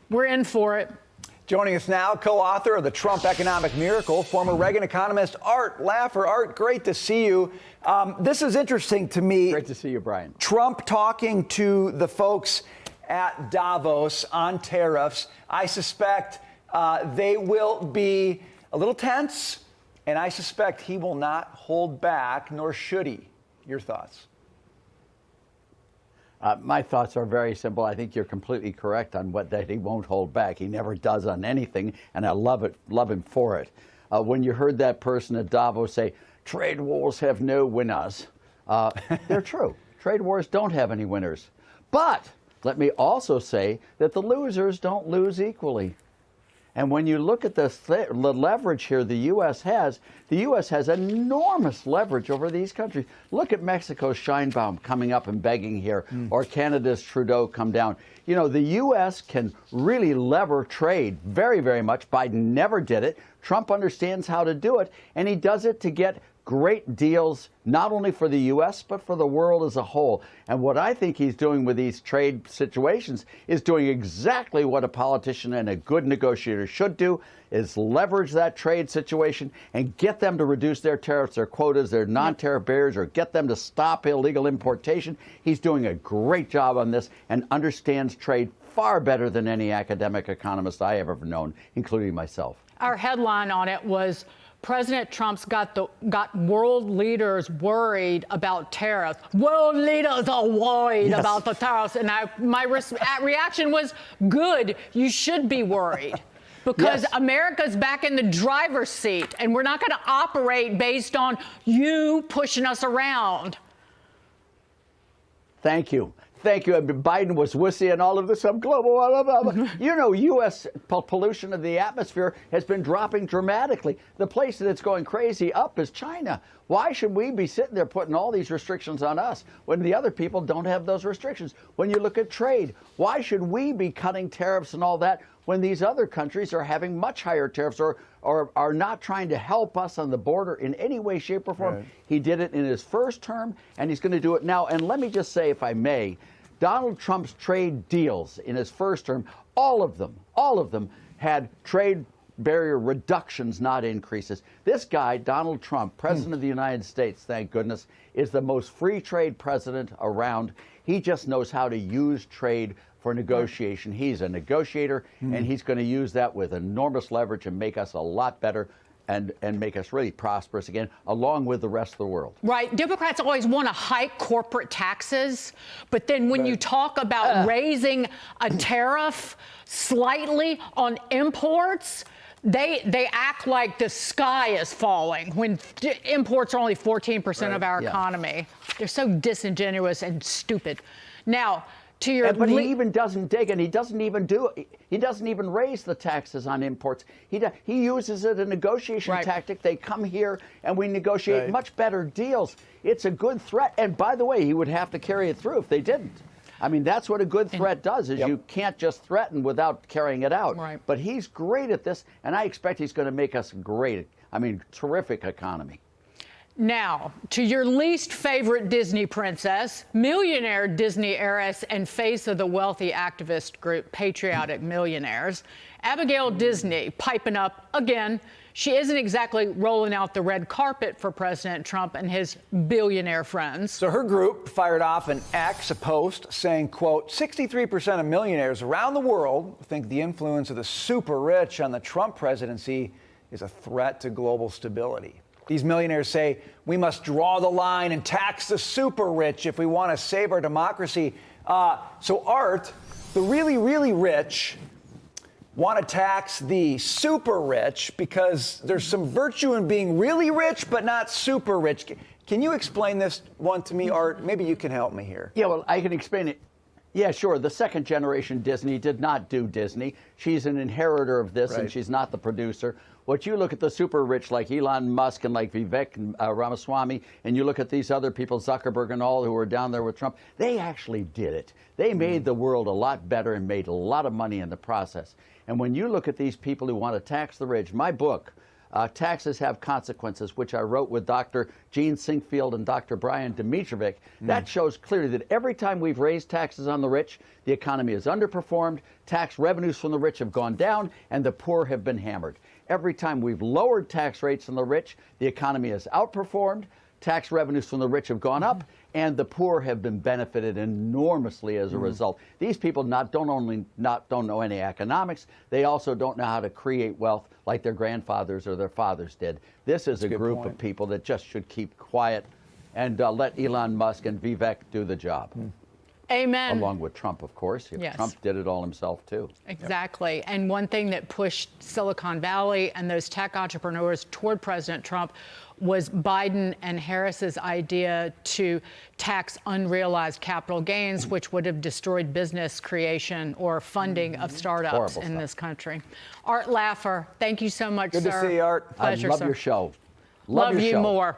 We're in for it. Joining us now, co-author of The Trump Economic Miracle, former Reagan economist Art Laffer. Art, great to see you. This is interesting to me. Great to see you, Brian. Trump talking to the folks at Davos on tariffs. I suspect they will be a little tense, and I suspect he will not hold back, nor should he. Your thoughts? My thoughts are very simple. I think you're completely correct on that he won't hold back. He never does on anything, and I love him for it. When you heard that person at Davos say, trade wars have no winners, they're true. Trade wars don't have any winners. But let me also say that the losers don't lose equally. And when you look at the leverage here the U.S. has enormous leverage over these countries. Look at Mexico's Sheinbaum coming up and begging here, or Canada's Trudeau come down. You know, the U.S. can really lever trade very, very much. Biden never did it. Trump understands how to do it, and he does it to get great deals, not only for the U.S., but for the world as a whole. And what I think he's doing with these trade situations is doing exactly what a politician and a good negotiator should do, is leverage that trade situation and get them to reduce their tariffs, their quotas, their non-tariff barriers, or get them to stop illegal importation. He's doing a great job on this and understands trade far better than any academic economist I have ever known, including myself. Our headline on it was, President Trump's got world leaders worried about tariffs. World leaders are worried about the tariffs. And my reaction was, good, you should be worried. Because America's back in the driver's seat, and we're not going to operate based on you pushing us around. Thank you. Thank you. Biden was wussy and all of this. I'm global. Blah, blah, blah. You know, U.S. pollution of the atmosphere has been dropping dramatically. The place that it's going crazy up is China. Why should we be sitting there putting all these restrictions on us when the other people don't have those restrictions? When you look at trade, why should we be cutting tariffs and all that when these other countries are having much higher tariffs or are not trying to help us on the border in any way, shape, or form? Right. He did it in his first term, and he's going to do it now. And let me just say, if I may, Donald Trump's trade deals in his first term, all of them had trade barrier reductions, not increases. This guy, Donald Trump, President of the United States, thank goodness, is the most free trade president around. He just knows how to use trade for negotiation. He's a negotiator, and he's going to use that with enormous leverage and make us a lot better and make us really prosperous again, along with the rest of the world. Right. Democrats always want to hike corporate taxes, but then when you talk about raising a tariff slightly on imports, they act like the sky is falling when imports are only 14% of our economy. They're so disingenuous and stupid. Now, to your but he even doesn't dig, and he doesn't even raise the taxes on imports. He uses it as a negotiation tactic. They come here and we negotiate much better deals. It's a good threat. And by the way, he would have to carry it through if they didn't. I mean, that's what a good threat does, is you can't just threaten without carrying it out. Right. But he's great at this, and I expect he's going to make us terrific economy. Now, to your least favorite Disney princess, millionaire Disney heiress and face of the wealthy activist group Patriotic Millionaires, Abigail Disney piping up again. She isn't exactly rolling out the red carpet for President Trump and his billionaire friends. So her group fired off an X, a post, saying, quote, 63% of millionaires around the world think the influence of the super rich on the Trump presidency is a threat to global stability. These millionaires say we must draw the line and tax the super rich if we want to save our democracy. So, Art, the really, really rich want to tax the super rich because there's some virtue in being really rich but not super rich. Can you explain this one to me, Art? Maybe you can help me here. Yeah, well, I can explain it. Yeah, sure. The second generation Disney did not do Disney. She's an inheritor of this, and she's not the producer. What you look at the super rich like Elon Musk and like Vivek Ramaswamy, and you look at these other people, Zuckerberg and all who were down there with Trump, they actually did it. They made the world a lot better and made a lot of money in the process. And when you look at these people who want to tax the rich, my book, Taxes have consequences, which I wrote with Dr. Gene Sinkfield and Dr. Brian Dimitrovic. That shows clearly that every time we've raised taxes on the rich, the economy has underperformed, tax revenues from the rich have gone down, and the poor have been hammered. Every time we've lowered tax rates on the rich, the economy has outperformed, tax revenues from the rich have gone up, and the poor have been benefited enormously as a result. These people don't know any economics, they also don't know how to create wealth like their grandfathers or their fathers did. This is a group of people that just should keep quiet and let Elon Musk and Vivek do the job. Amen. Along with Trump, of course. Yes. Trump did it all himself, too. Exactly. And one thing that pushed Silicon Valley and those tech entrepreneurs toward President Trump was Biden and Harris's idea to tax unrealized capital gains, which would have destroyed business creation or funding of startups in this country. Art Laffer, thank you so much, sir. Good to see you, Art. Pleasure, I love sir. your show. Love your you show. more.